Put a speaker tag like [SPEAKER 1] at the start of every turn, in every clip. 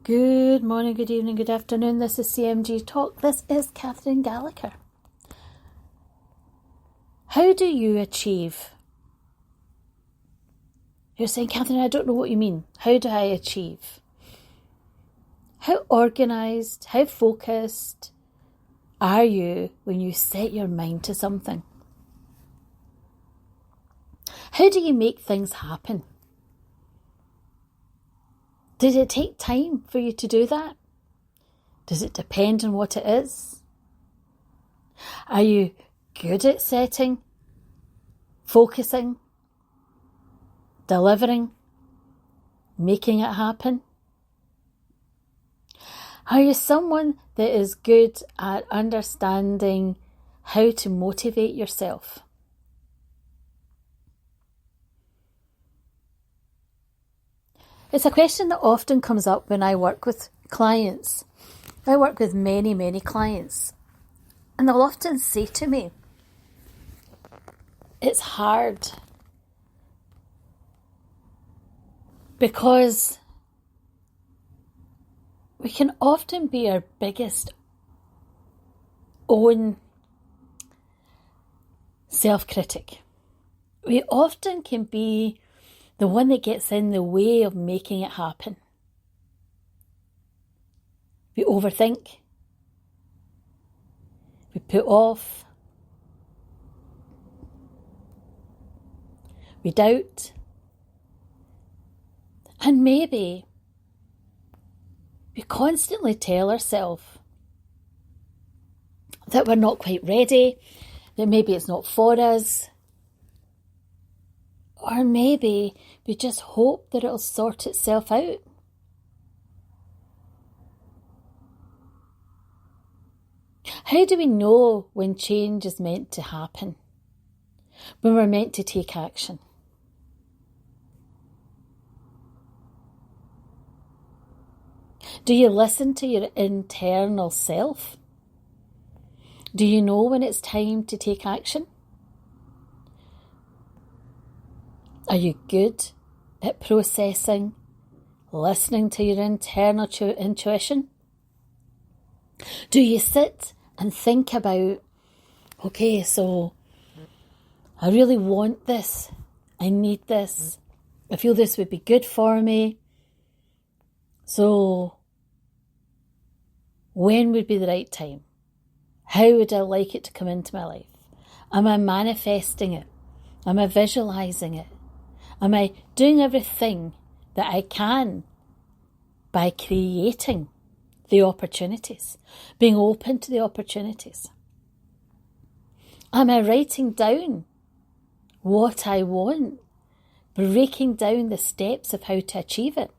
[SPEAKER 1] Good morning, good evening, good afternoon. This is CMG Talk. This is Catherine Gallagher. How do you achieve? You're saying, Catherine, I don't know what you mean. How do I achieve? How organised, how focused are you when you set your mind to something? How do you make things happen? Did it take time for you to do that? Does it depend on what it is? Are you good at setting, focusing, delivering, making it happen? Are you someone that is good at understanding how to motivate yourself? It's a question that often comes up when I work with clients. I work with many clients, and they'll often say to me, it's hard because we can often be our biggest own self-critic. We often can be the one that gets in the way of making it happen. We overthink. We put off. We doubt. And maybe we constantly tell ourselves that we're not quite ready, that maybe it's not for us, or maybe we just hope that it'll sort itself out. How do we know when change is meant to happen? When we're meant to take action? Do you listen to your internal self? Do you know when it's time to take action? Are you good at processing, listening to your internal intuition? Do you sit and think about, okay, so I really want this, I need this, I feel this would be good for me, so when would be the right time? How would I like it to come into my life? Am I manifesting it? Am I visualising it? Am I doing everything that I can by creating the opportunities, being open to the opportunities? Am I writing down what I want, breaking down the steps of how to achieve it?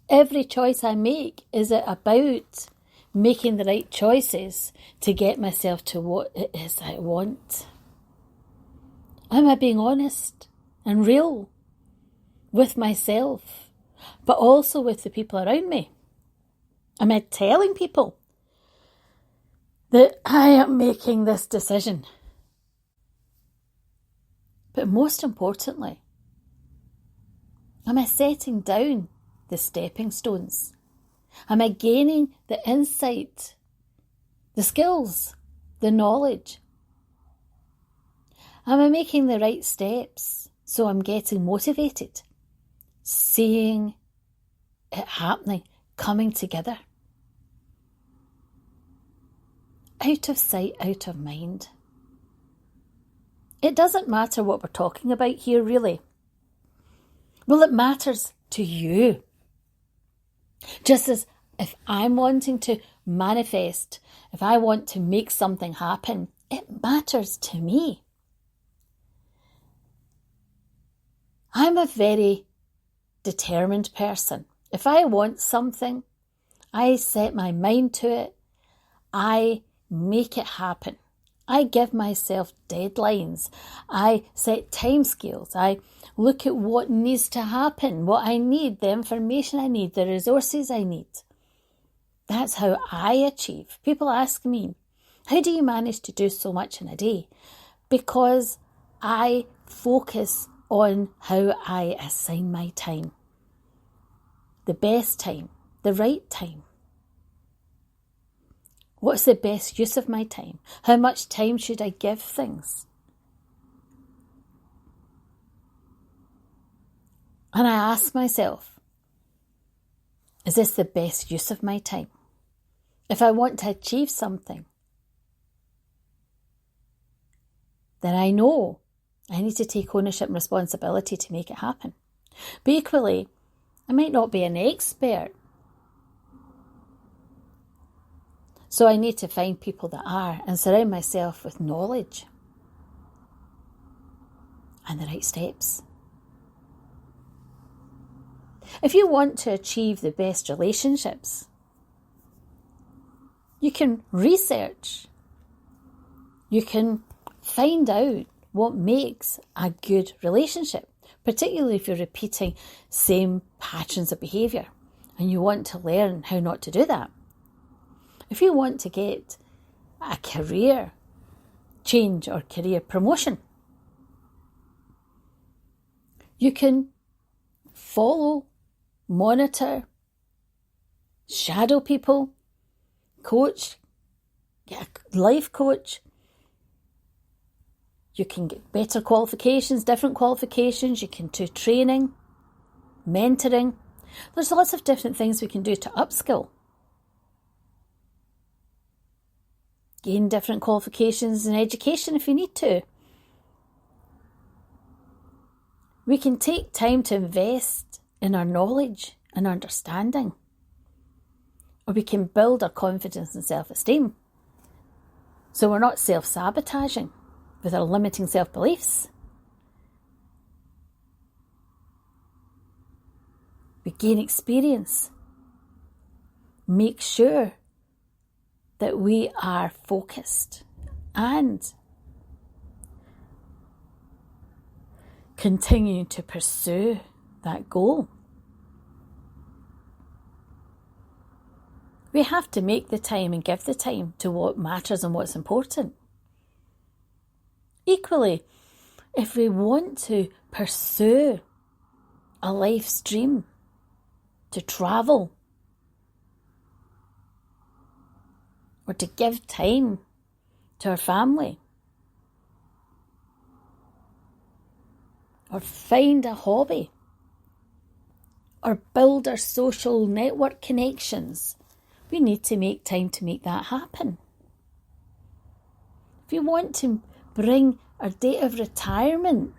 [SPEAKER 1] Every choice I make, is it about making the right choices to get myself to what it is I want? Am I being honest and real with myself, but also with the people around me? Am I telling people that I am making this decision? But most importantly, am I setting down the stepping stones? Am I gaining the insight, the skills, the knowledge? Am I making the right steps so I'm getting motivated, seeing it happening, coming together? Out of sight, out of mind. It doesn't matter what we're talking about here, really. Well, it matters to you. Just as if I'm wanting to manifest, if I want to make something happen, it matters to me. I'm a very determined person. If I want something, I set my mind to it. I make it happen. I give myself deadlines. I set timescales. I look at what needs to happen, what I need, the information I need, the resources I need. That's how I achieve. People ask me, how do you manage to do so much in a day? Because I focus on how I assign my time. The best time the right time? What's the best use of my time? How much time should I give things? And I ask myself, is this the best use of my time? If I want to achieve something, then I know I need to take ownership and responsibility to make it happen. But equally, I might not be an expert. So I need to find people that are and surround myself with knowledge and the right steps. If you want to achieve the best relationships, you can research. You can find out what makes a good relationship, particularly if you're repeating same patterns of behaviour and you want to learn how not to do that. If you want to get a career change or career promotion, you can follow, monitor, shadow people, coach, get a life coach. You can get better qualifications, different qualifications. You can do training, mentoring. There's lots of different things we can do to upskill. Gain different qualifications in education if you need to. We can take time to invest in our knowledge and understanding. Or we can build our confidence and self-esteem. So we're not self-sabotaging with our limiting self-beliefs. We gain experience. Make sure that we are focused and continuing to pursue that goal. We have to make the time and give the time to what matters and what's important. Equally, if we want to pursue a life's dream, to travel, or to give time to our family, or find a hobby, or build our social network connections, we need to make time to make that happen. If you want to bring our date of retirement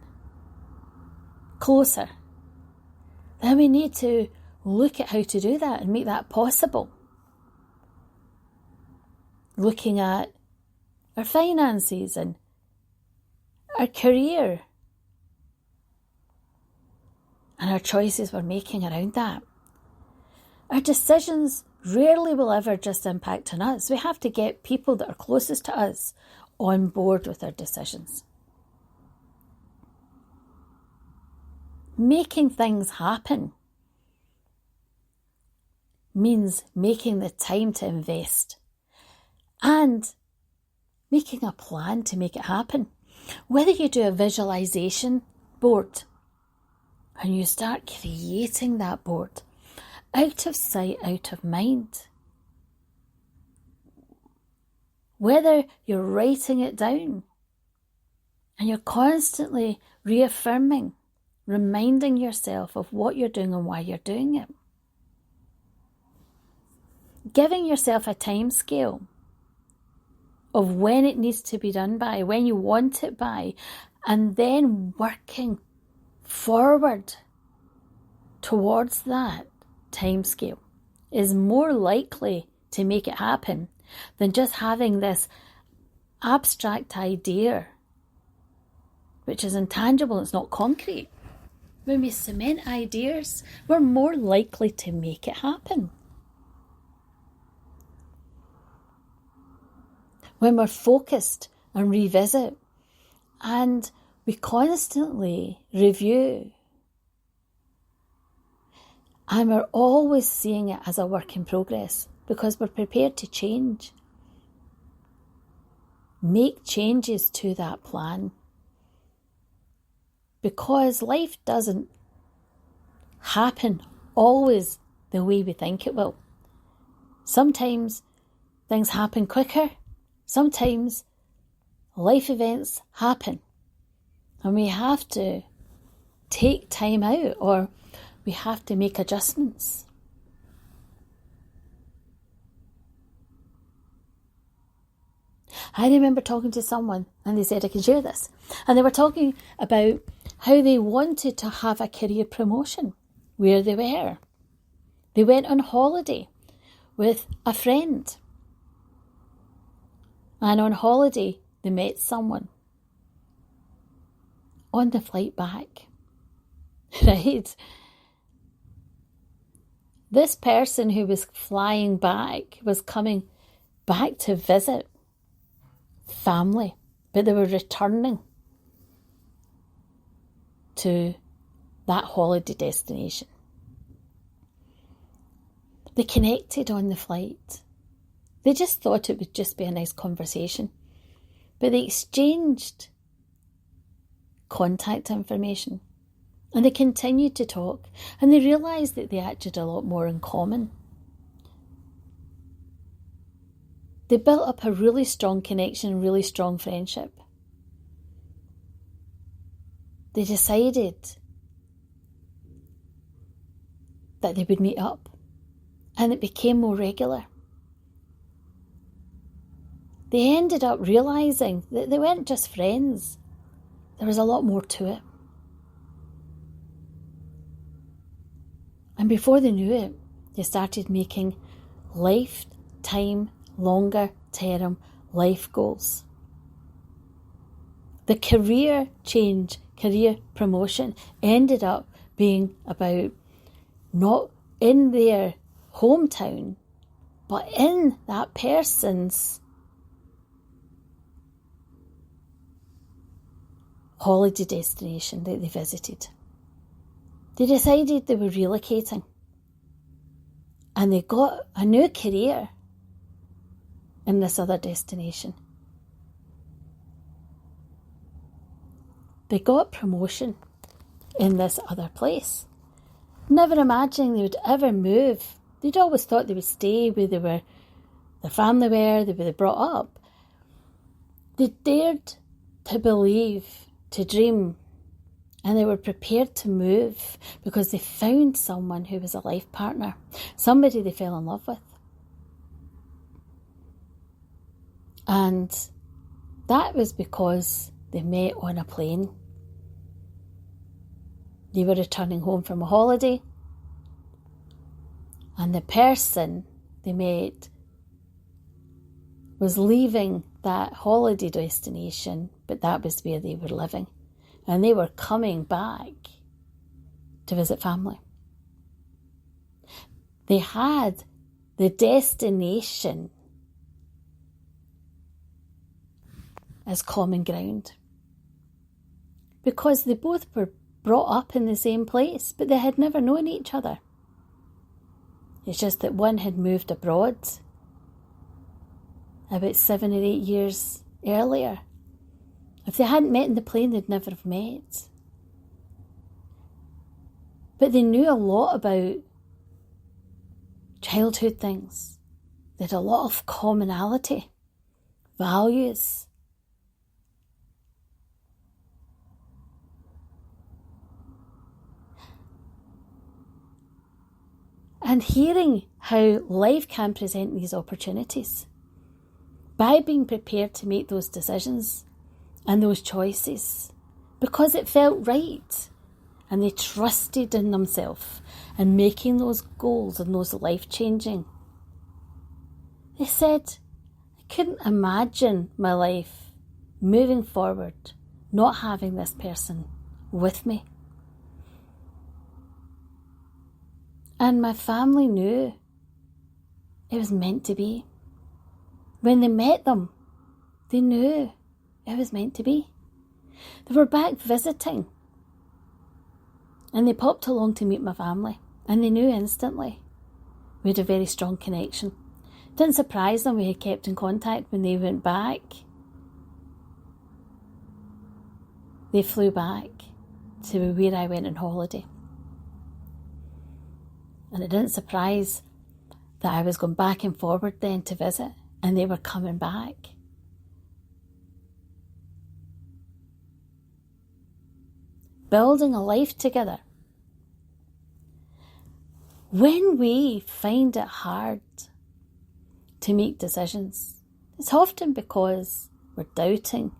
[SPEAKER 1] closer, then we need to look at how to do that and make that possible. Looking at our finances and our career and our choices we're making around that. Our decisions rarely will ever just impact on us. We have to get people that are closest to us on board with our decisions. Making things happen means making the time to invest and making a plan to make it happen. Whether you do a visualization board and you start creating that board, out of sight, out of mind. Whether you're writing it down and you're constantly reaffirming, reminding yourself of what you're doing and why you're doing it. Giving yourself a time scale of when it needs to be done by, when you want it by, and then working forward towards that time scale is more likely to make it happen than just having this abstract idea, which is intangible, it's not concrete. When we cement ideas, we're more likely to make it happen. When we're focused and revisit and we constantly review and we're always seeing it as a work in progress because we're prepared to change. Make changes to that plan because life doesn't happen always the way we think it will. Sometimes things happen quicker. Sometimes life events happen. And we have to take time out, or we have to make adjustments. I remember talking to someone and they said I can share this. And they were talking about how they wanted to have a career promotion where they were. They went on holiday with a friend. And on holiday, they met someone. On the flight back, right? This person who was flying back was coming back to visit family, but they were returning to that holiday destination. They connected on the flight. They just thought it would just be a nice conversation, but they exchanged contact information and they continued to talk, and they realised that they actually had a lot more in common. They built up a really strong connection, really strong friendship. They decided that they would meet up, and it became more regular. They ended up realising that they weren't just friends. There was a lot more to it. And before they knew it, they started making lifetime, longer term life goals. The career change, career promotion ended up being about not in their hometown, but in that person's holiday destination that they visited. They decided they were relocating, and they got a new career in this other destination. They got promotion in this other place. Never imagining they would ever move. They'd always thought they would stay where their family were, they were brought up. They dared to believe, to dream, and they were prepared to move because they found someone who was a life partner, somebody they fell in love with. And that was because they met on a plane. They were returning home from a holiday, and the person they met was leaving that holiday destination, but that was where they were living. And they were coming back to visit family. They had the destination as common ground, because they both were brought up in the same place, but they had never known each other. It's just that one had moved abroad about 7 or 8 years earlier. If they hadn't met in the plane, they'd never have met. But they knew a lot about childhood things. They had a lot of commonality, values. And hearing how life can present these opportunities, by being prepared to make those decisions and those choices, because it felt right, and they trusted in themselves and making those goals and those life-changing. They said, I couldn't imagine my life moving forward not having this person with me. And my family knew it was meant to be. When they met them, they knew it was meant to be. They were back visiting, and they popped along to meet my family, and they knew instantly we had a very strong connection. Didn't surprise them we had kept in contact when they went back. They flew back to where I went on holiday. And it didn't surprise that I was going back and forward then to visit, and they were coming back. Building a life together. When we find it hard to make decisions, it's often because we're doubting.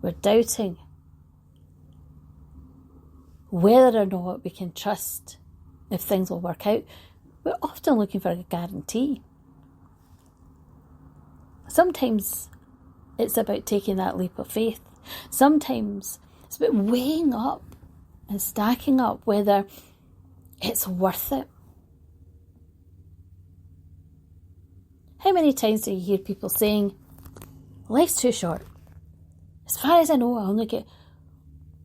[SPEAKER 1] We're doubting whether or not we can trust if things will work out. We're often looking for a guarantee. Sometimes it's about taking that leap of faith. Sometimes it's about weighing up and stacking up whether it's worth it. How many times do you hear people saying, life's too short? As far as I know, I only get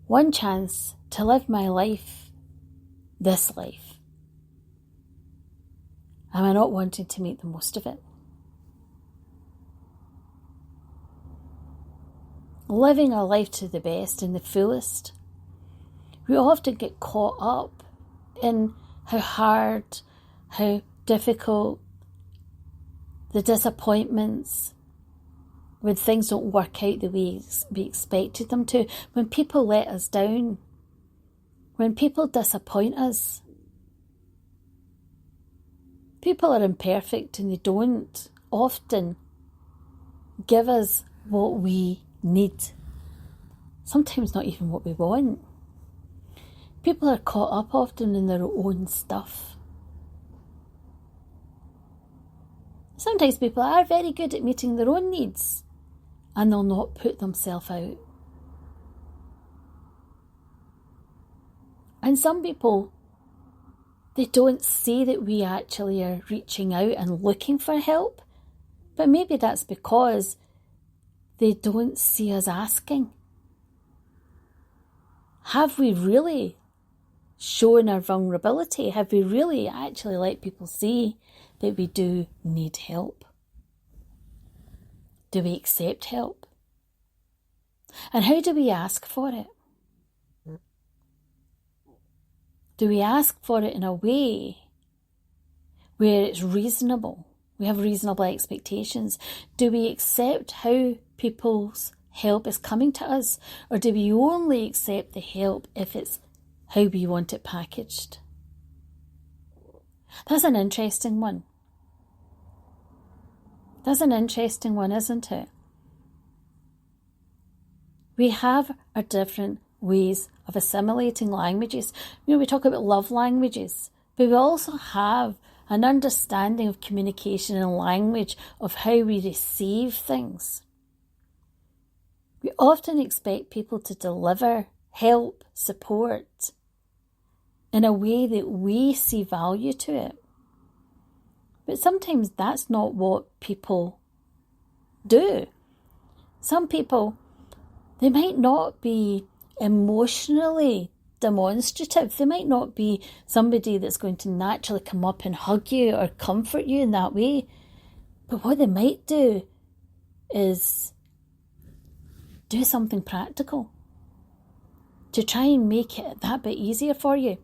[SPEAKER 1] one chance to live my life, this life. Am I not wanting to make the most of it? Living our life to the best and the fullest, we often get caught up in how hard, how difficult, the disappointments, when things don't work out the way we expected them to, when people let us down, when people disappoint us. People are imperfect and they don't often give us what we need. Sometimes not even what we want. People are caught up often in their own stuff. Sometimes people are very good at meeting their own needs and they'll not put themselves out. And some people, they don't see that we actually are reaching out and looking for help, but maybe that's because they don't see us asking. Have we really shown our vulnerability? Have we really actually let people see that we do need help? Do we accept help? And how do we ask for it? Do we ask for it in a way where it's reasonable? We have reasonable expectations. Do we accept how people's help is coming to us? Or do we only accept the help if it's how we want it packaged? That's an interesting one. That's an interesting one, isn't it? We have our different ways of assimilating languages. We talk about love languages, but we also have an understanding of communication and language of how we receive things. We often expect people to deliver help, support in a way that we see value to it. But sometimes that's not what people do. Some people, they might not be emotionally demonstrative. They might not be somebody that's going to naturally come up and hug you or comfort you in that way. But what they might do is do something practical to try and make it that bit easier for you.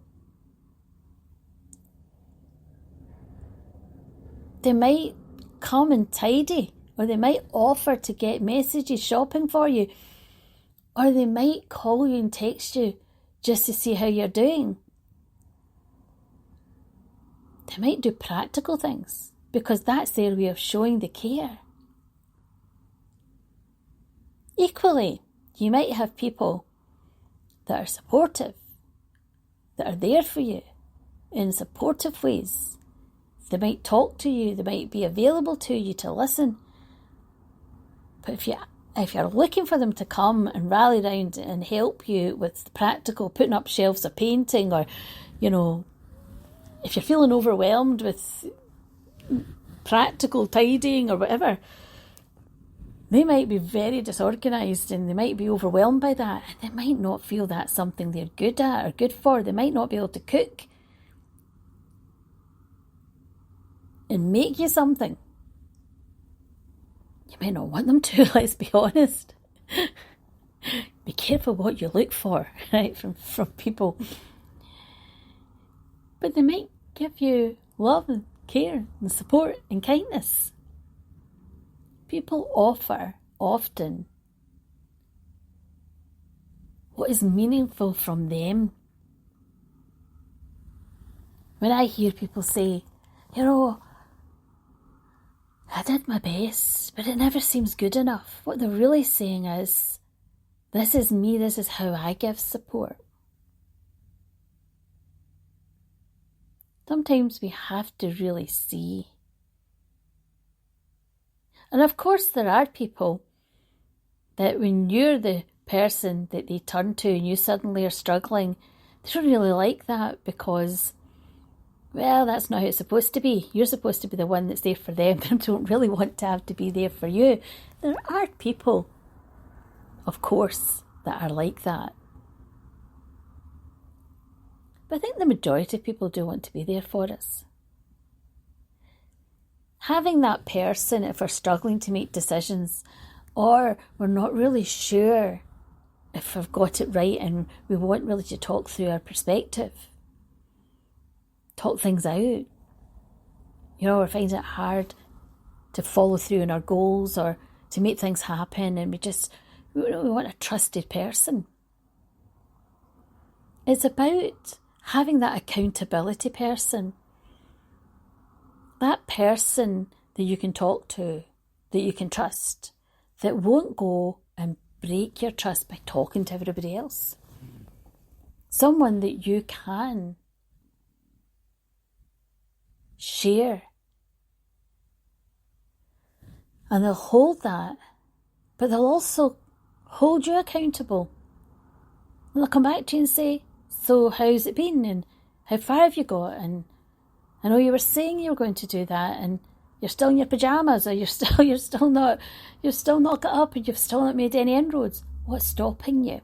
[SPEAKER 1] They might come and tidy, or they might offer to get messages shopping for you, or they might call you and text you just to see how you're doing. They might do practical things because that's their way of showing the care. Equally, you might have people that are supportive, that are there for you in supportive ways. They might talk to you, they might be available to you to listen. But if you're looking for them to come and rally round and help you with the practical, putting up shelves of painting, or, if you're feeling overwhelmed with practical tidying or whatever, they might be very disorganised and they might be overwhelmed by that. And they might not feel that's something they're good at or good for. They might not be able to cook and make you something. You might not want them to, let's be honest. Be careful what you look for, right, from people. but they might give you love and care and support and kindness. People offer often what is meaningful from them. When I hear people say, I did my best, but it never seems good enough, what they're really saying is, this is me, this is how I give support. Sometimes we have to really see. And of course there are people that when you're the person that they turn to and you suddenly are struggling, they don't really like that because, well, that's not how it's supposed to be. You're supposed to be the one that's there for them. They don't really want to have to be there for you. There are people, of course, that are like that. But I think the majority of people do want to be there for us. Having that person, if we're struggling to make decisions or we're not really sure if we've got it right and we want really to talk through our perspective, talk things out. We're finding it hard to follow through on our goals or to make things happen, and we want a trusted person. It's about having that accountability person. That person that you can talk to, that you can trust, that won't go and break your trust by talking to everybody else. Someone that you can share. And they'll hold that, but they'll also hold you accountable. And they'll come back to you and say, so how's it been? And how far have you got? And I know you were saying you were going to do that, and you're still in your pajamas, or you're still not got up, and you've still not made any inroads. What's stopping you?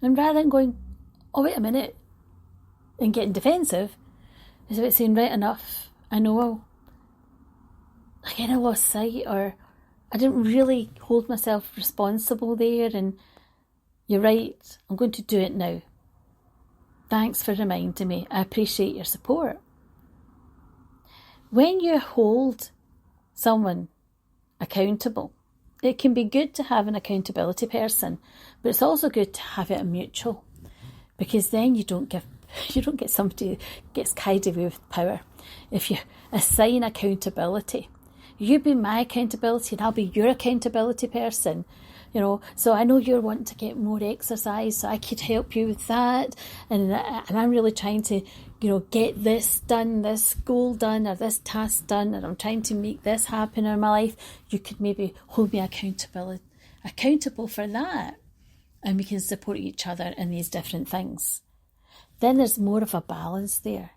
[SPEAKER 1] And rather than going, oh wait a minute, and getting defensive, it's about saying, right, enough. I know I kind of lost sight, or I didn't really hold myself responsible there, and you're right, I'm going to do it now. Thanks for reminding me. I appreciate your support. When you hold someone accountable, it can be good to have an accountability person, but it's also good to have it a mutual, because then you don't get somebody who gets carried away with power. If you assign accountability, you be my accountability and I'll be your accountability person. So I know you're wanting to get more exercise, so I could help you with that. And I'm really trying to, get this done, this goal done, or this task done, and I'm trying to make this happen in my life. You could maybe hold me accountable for that. And we can support each other in these different things. Then there's more of a balance there.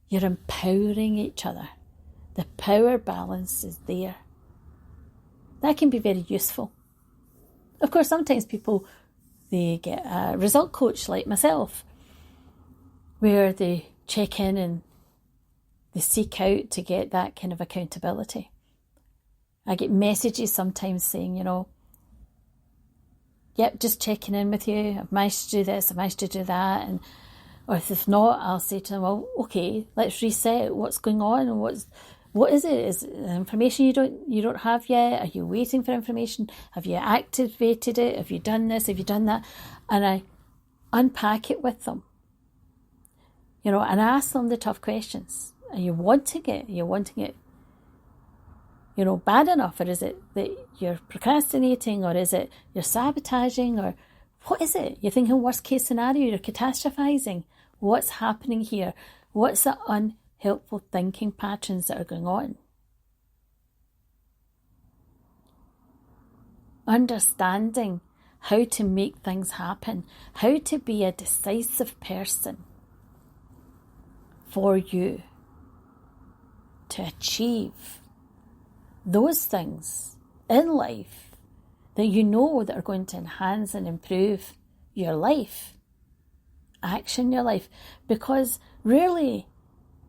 [SPEAKER 1] You're empowering each other. The power balance is there. That can be very useful. Of course, sometimes people, they get a result coach like myself, where they check in and they seek out to get that kind of accountability. I get messages sometimes saying, yep, just checking in with you. I've managed to do this, I've managed to do that. Or if not, I'll say to them, well, okay, let's reset. What's going on? And what is it? Is it information you don't have yet? Are you waiting for information? Have you activated it? Have you done this? Have you done that? And I unpack it with them. And I ask them the tough questions. Are you wanting it? Are you wanting it, bad enough? Or is it that you're procrastinating? Or is it you're sabotaging? Or what is it? You're thinking worst case scenario, you're catastrophizing. What's happening here? What's the unhelpful thinking patterns that are going on? Understanding how to make things happen, how to be a decisive person for you to achieve those things in life that that are going to enhance and improve your life, action your life. Because rarely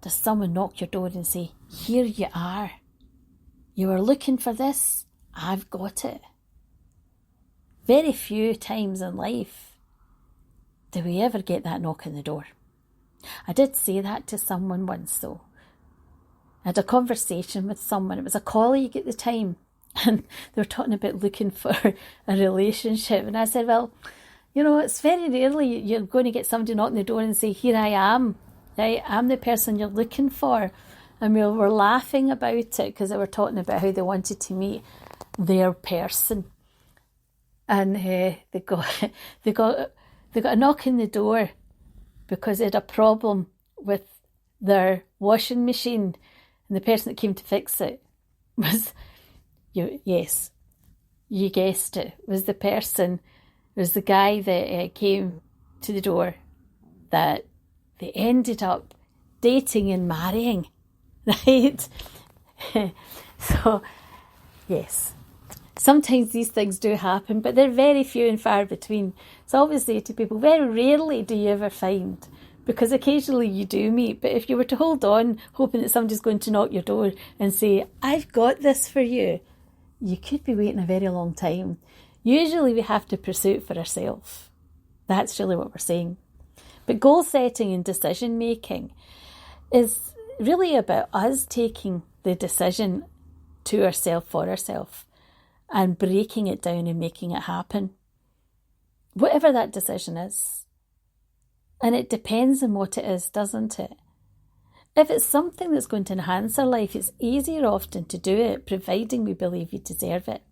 [SPEAKER 1] does someone knock your door and say, here you are. You were looking for this, I've got it. Very few times in life do we ever get that knock on the door. I did say that to someone once though. I had a conversation with someone, it was a colleague at the time, and they were talking about looking for a relationship. And I said, well, it's very rarely you're going to get somebody knocking the door and say, here I am, right? I'm the person you're looking for. And we were laughing about it because they were talking about how they wanted to meet their person. And they got a knock on the door because they had a problem with their washing machine, and the person that came to fix it was, yes, you guessed it, was the guy that came to the door that they ended up dating and marrying, right? So, yes. Sometimes these things do happen, but they're very few and far between. So I always say to people, very rarely do you ever find, because occasionally you do meet. But if you were to hold on, hoping that somebody's going to knock your door and say, I've got this for you, you could be waiting a very long time. Usually we have to pursue it for ourselves. That's really what we're saying. But goal setting and decision making is really about us taking the decision to ourselves, for ourselves, and breaking it down and making it happen. Whatever that decision is. And it depends on what it is, doesn't it? If it's something that's going to enhance our life, it's easier often to do it, providing we believe we deserve it.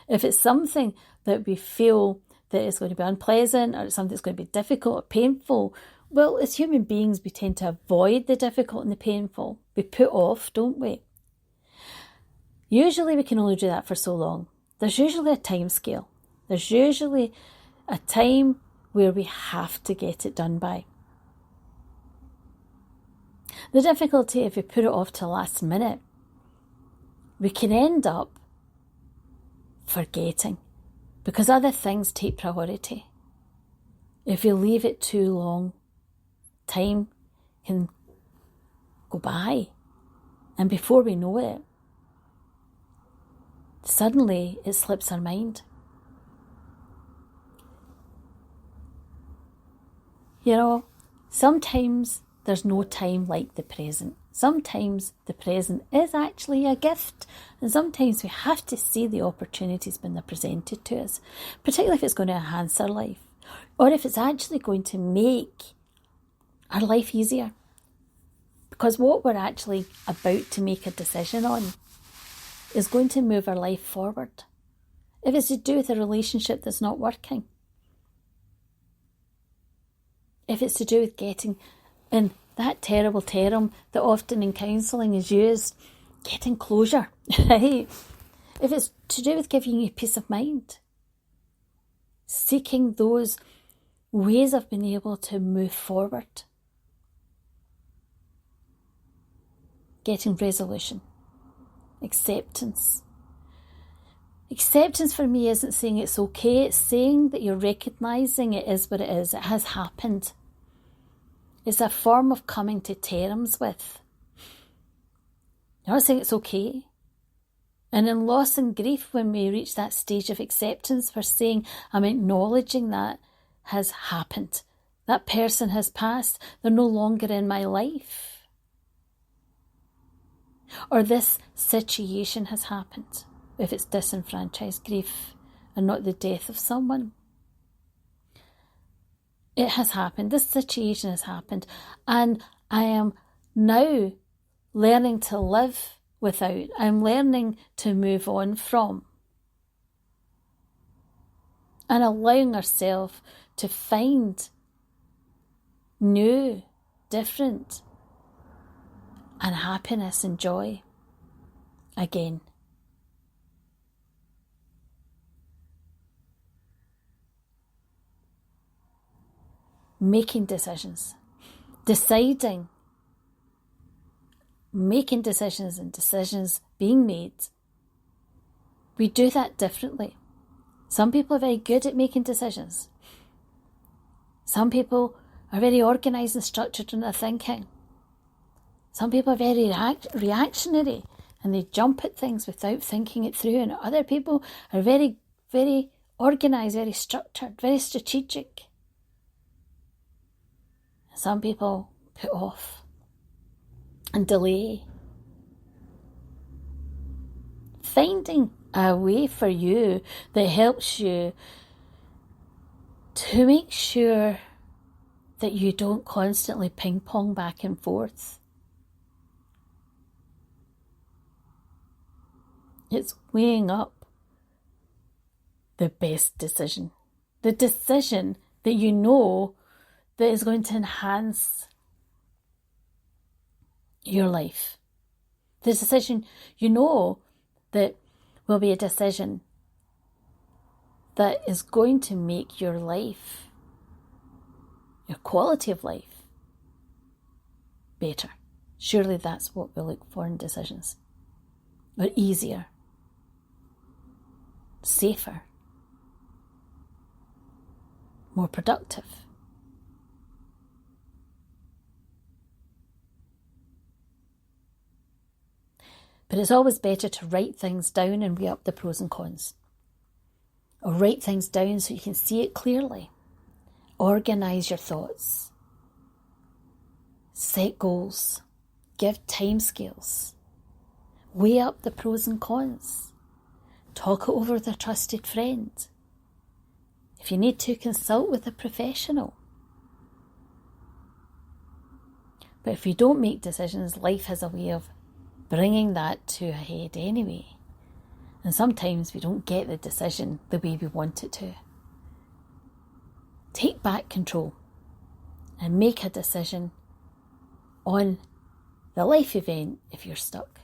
[SPEAKER 1] If it's something that we feel that is going to be unpleasant, or it's something that's going to be difficult or painful, well, as human beings, we tend to avoid the difficult and the painful. We put off, don't we? Usually we can only do that for so long. There's usually a time scale. There's usually a time where we have to get it done by. The difficulty, if we put it off to the last minute, we can end up forgetting, because other things take priority. If we leave it too long, time can go by, and before we know it, suddenly it slips our mind. Sometimes there's no time like the present. Sometimes the present is actually a gift, and sometimes we have to see the opportunities when they're presented to us, particularly if it's going to enhance our life, or if it's actually going to make our life easier. Because what we're actually about to make a decision on is going to move our life forward. If it's to do with a relationship that's not working, if it's to do with getting, in that terrible term that often in counselling is used, getting closure, right? If it's to do with giving you peace of mind, seeking those ways of being able to move forward, getting resolution, acceptance. Acceptance for me isn't saying it's okay, it's saying that you're recognising it is what it is, it has happened. It's a form of coming to terms with. You're not saying it's okay. And in loss and grief, when we reach that stage of acceptance, we're saying, I'm acknowledging that has happened. That person has passed. They're no longer in my life. Or this situation has happened. If it's disenfranchised grief and not the death of someone. It has happened. This situation has happened. And I am now learning to live without. I'm learning to move on from. And allowing ourselves to find new, different, and happiness and joy again. Making decisions, deciding, making decisions and decisions being made. We do that differently. Some people are very good at making decisions. Some people are very organised and structured in their thinking. Some people are very reactionary and they jump at things without thinking it through. And other people are very, very organised, very structured, very strategic. Some people put off and delay. Finding a way for you that helps you to make sure that you don't constantly ping pong back and forth. It's weighing up the best decision. The decision that you know that is going to enhance your life. The decision you know that will be a decision that is going to make your life, your quality of life, better. Surely that's what we look for in decisions. Or easier, safer, more productive. But it's always better to write things down and weigh up the pros and cons. Or write things down so you can see it clearly. Organise your thoughts. Set goals. Give timescales. Weigh up the pros and cons. Talk it over with a trusted friend. If you need to, consult with a professional. But if you don't make decisions, life has a way of bringing that to a head anyway. And sometimes we don't get the decision the way we want it to. Take back control and make a decision on the life event if you're stuck.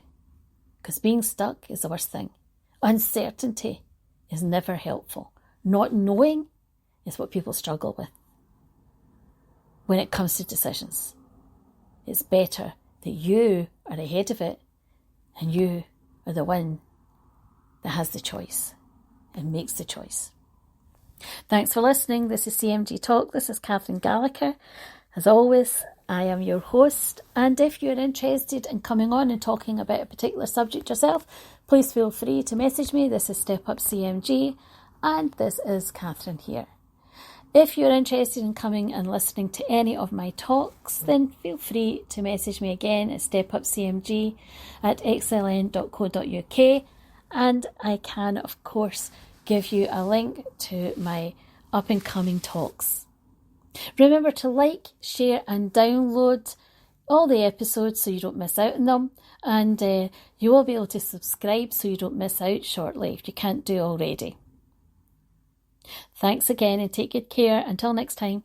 [SPEAKER 1] Because being stuck is the worst thing. Uncertainty is never helpful. Not knowing is what people struggle with when it comes to decisions. It's better that you are ahead of it and you are the one that has the choice and makes the choice. Thanks for listening. This is CMG Talk. This is Catherine Gallagher. As always, I am your host, and if you're interested in coming on and talking about a particular subject yourself, please feel free to message me. This is Step Up CMG, and this is Catherine here. If you're interested in coming and listening to any of my talks, then feel free to message me again at stepupcmg@xln.co.uk, and I can, of course, give you a link to my up-and-coming talks. Remember to like, share and download all the episodes so you don't miss out on them, and you will be able to subscribe so you don't miss out shortly if you can't do already. Thanks again and take good care. Until next time.